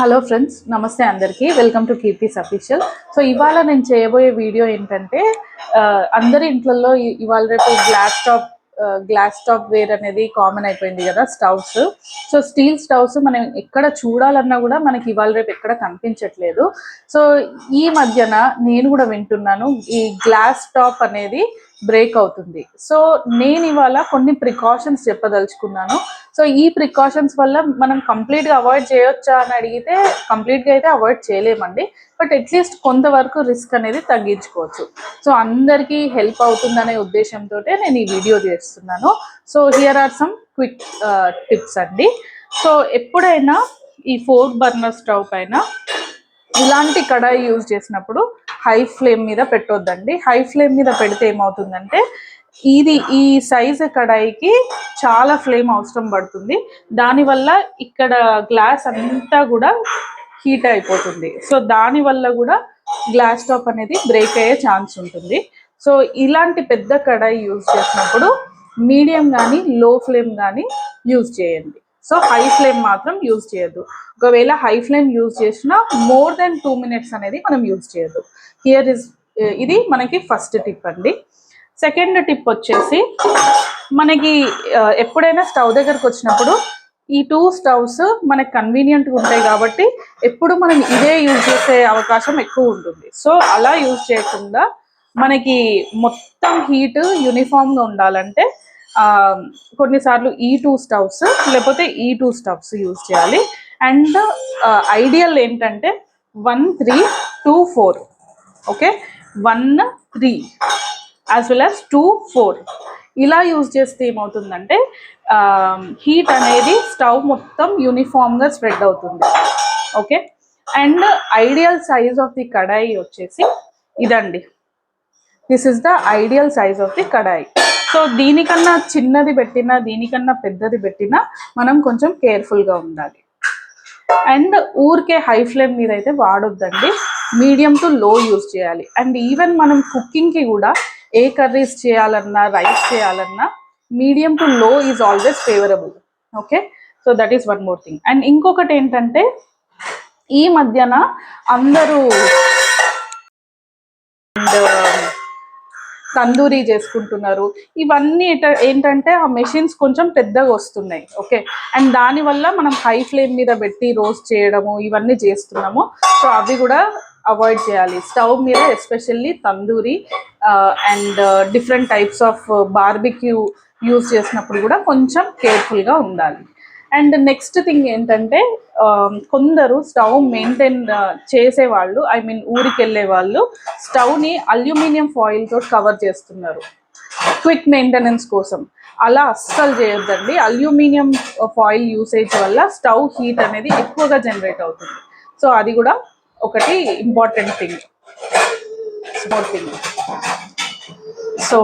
Hello friends, నమస్తే అందరికీ. Welcome to Keerthi's official. So ఇవాళ నేను చేయబోయే వీడియో ఏంటంటే అందరి ఇంట్లలో ఇవాళ రేపు గ్లాస్ టాప్ వేర్ అనేది కామన్ అయిపోయింది కదా, స్టవ్స్. సో స్టీల్ స్టవ్స్ మనం ఎక్కడ చూడాలన్నా కూడా మనకి ఇవాళ రేపు ఎక్కడ కనిపించట్లేదు. సో ఈ మధ్యన నేను కూడా వింటున్నాను ఈ గ్లాస్ టాప్ అనేది బ్రేక్ అవుతుంది. సో నేను ఇవాళ కొన్ని ప్రికాషన్స్ చెప్పదలుచుకున్నాను. సో ఈ ప్రికాషన్స్ వల్ల మనం కంప్లీట్గా అవాయిడ్ చేయొచ్చా అని అడిగితే కంప్లీట్గా అయితే అవాయిడ్ చేయలేమండి, బట్ అట్లీస్ట్ కొంతవరకు రిస్క్ అనేది తగ్గించుకోవచ్చు. సో అందరికీ హెల్ప్ అవుతుందనే ఉద్దేశంతో నేను ఈ వీడియో చేస్తున్నాను. So here are some quick tips అండి. సో ఎప్పుడైనా ఈ 4 బర్నర్ స్టవ్ పైన ఇలాంటి కడాయి యూజ్ చేసినప్పుడు హై ఫ్లేమ్ మీద పెట్టొద్దండి. హై ఫ్లేమ్ మీద పెడితే ఏమవుతుందంటే ఈ సైజు కడాయికి చాలా ఫ్లేమ్ అవసరం పడుతుంది. దానివల్ల ఇక్కడ గ్లాస్ అంతా కూడా హీట్ అయిపోతుంది. సో దానివల్ల కూడా గ్లాస్ టాప్ అనేది బ్రేక్ అయ్యే ఛాన్స్ ఉంటుంది. సో ఇలాంటి పెద్ద కడాయి యూజ్ చేసినప్పుడు మీడియం కానీ లో ఫ్లేమ్ కానీ యూజ్ చేయండి. సో హై ఫ్లేమ్ మాత్రం యూజ్ చేయొద్దు. ఒకవేళ హై ఫ్లేమ్ యూజ్ చేసినా మోర్ దెన్ 2 minutes అనేది మనం యూజ్ చేయొద్దు. ఇది మనకి ఫస్ట్ టిప్ అండి. సెకండ్ టిప్ వచ్చేసి, మనకి ఎప్పుడైనా స్టవ్ దగ్గరకు వచ్చినప్పుడు ఈ 2 స్టవ్స్ మనకి కన్వీనియంట్గా ఉంటాయి కాబట్టి ఎప్పుడు మనం ఇదే యూజ్ చేసే అవకాశం ఎక్కువ ఉంటుంది. సో అలా యూజ్ చేయకుండా మనకి మొత్తం హీట్ యూనిఫామ్గా ఉండాలంటే కొన్నిసార్లు ఈ 2 స్టవ్స్ లేకపోతే ఈ 2 స్టవ్స్ యూజ్ చేయాలి. అండ్ ఐడియల్ ఏంటంటే 1 3 2 4, ఓకే, 1 3 యాజ్ వెల్ యాజ్ 2 4 ఇలా యూజ్ చేస్తే ఏమవుతుందంటే హీట్ అనేది స్టవ్ మొత్తం యూనిఫామ్గా స్ప్రెడ్ అవుతుంది. Okay, and ideal size of the kadai వచ్చేసి ఇదండి. This is the ideal size of the kadai. So దీనికన్నా చిన్నది పెట్టినా దీనికన్నా పెద్దది పెట్టినా మనం కొంచెం కేర్ఫుల్గా ఉండాలి. అండ్ ఊరికే హై ఫ్లేమ్ మీద అయితే వాడొద్దండి, మీడియం టు లో యూజ్ చేయాలి. అండ్ ఈవెన్ మనం కుకింగ్కి కూడా ఏ కర్రీస్ చేయాలన్నా రైస్ చేయాలన్నా మీడియం టు లో is always favourable. Okay, so that is one more thing. And ఇంకొకటి ఏంటంటే ఈ మధ్యన అందరూ తందూరీ చేసుకుంటున్నారు. ఇవన్నీ ఏంటంటే ఆ మెషిన్స్ కొంచెం పెద్దగా వస్తున్నాయి. ఓకే, అండ్ దానివల్ల మనం హై ఫ్లేమ్ మీద పెట్టి రోస్ట్ చేయడము ఇవన్నీ చేస్తున్నాము. సో అవి కూడా అవాయిడ్ చేయాలి. స్టవ్ మీద especially tandoori and different types of barbecue use చేసినప్పుడు కూడా కొంచెం కేర్ఫుల్గా ఉండాలి. అండ్ నెక్స్ట్ థింగ్ ఏంటంటే కొందరు స్టవ్ మెయింటైన్ చేసేవాళ్ళు, ఐ మీన్ ఊరికి వెళ్ళే వాళ్ళు స్టవ్ని అల్యూమినియం ఫాయిల్తో కవర్ చేస్తున్నారు క్విక్ మెయింటెనెన్స్ కోసం. అలా అస్సలు చేయొద్దండి. అల్యూమినియం ఫాయిల్ యూసేజ్ వల్ల స్టవ్ హీట్ అనేది ఎక్కువగా జనరేట్ అవుతుంది. సో అది కూడా ఒకటి ఇంపార్టెంట్ థింగ్. సో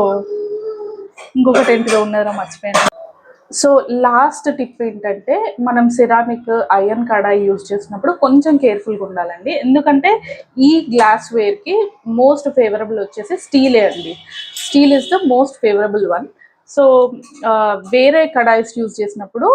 ఇంకొకటి ఏంటిగా ఉన్నారో మర్చిపోయాను. సో లాస్ట్ టిప్ ఏంటంటే మనం సిరామిక్ ఐరన్ కడాయి యూజ్ చేసినప్పుడు కొంచెం కేర్ఫుల్గా ఉండాలండి. ఎందుకంటే ఈ గ్లాస్ వేర్కి మోస్ట్ ఫేవరబుల్ వచ్చేసి స్టీలే అండి. Steel is the most favourable one. So వేరే కడాయిస్ యూజ్ చేసినప్పుడు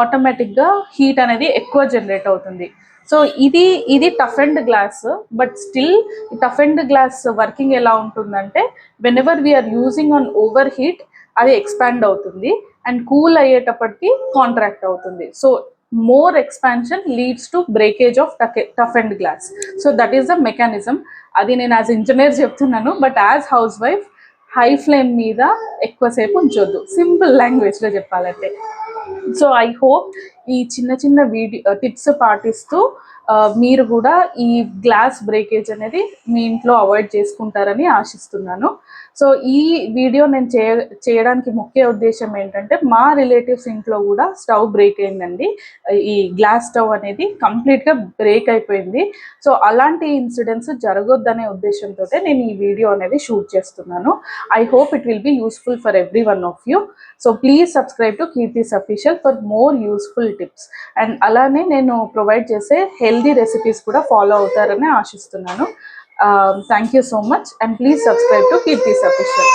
ఆటోమేటిక్గా హీట్ అనేది ఎక్కువ జనరేట్ అవుతుంది. సో ఇది toughened glass, but still toughened glass working ఎలా ఉంటుందంటే whenever we are using on over heat అది ఎక్స్పాండ్ అవుతుంది అండ్ కూల్ అయ్యేటప్పటికి కాంట్రాక్ట్ అవుతుంది. So more expansion leads to breakage of toughened glass. So that is the mechanism. అది నేను as engineer చెప్తున్నాను, but as housewife high flame మీద ఎక్కువసేపు ఉంచొద్దు, simple లాంగ్వేజ్లో చెప్పాలంటే. సో ఐ హోప్ ఈ చిన్న చిన్న టిప్స్ పాటిస్తూ మీరు కూడా ఈ గ్లాస్ బ్రేకేజ్ అనేది మీ ఇంట్లో అవాయిడ్ చేసుకుంటారని ఆశిస్తున్నాను. సో ఈ వీడియో నేను చేయడానికి ముఖ్య ఉద్దేశం ఏంటంటే మా రిలేటివ్స్ ఇంట్లో కూడా స్టవ్ బ్రేక్ అయిందండి. ఈ గ్లాస్ స్టవ్ అనేది కంప్లీట్గా బ్రేక్ అయిపోయింది. సో అలాంటి ఇన్సిడెంట్స్ జరగొద్దనే ఉద్దేశంతో నేను ఈ వీడియో అనేది షూట్ చేస్తున్నాను. I hope it will be useful for every one of you. So please subscribe to Keerthi's official for more useful tips. And అలానే నేను ప్రొవైడ్ చేసే హెల్దీ రెసిపీస్ కూడా ఫాలో అవుతారని ఆశిస్తున్నాను. Thank you so much, and please subscribe to Kirti's Official.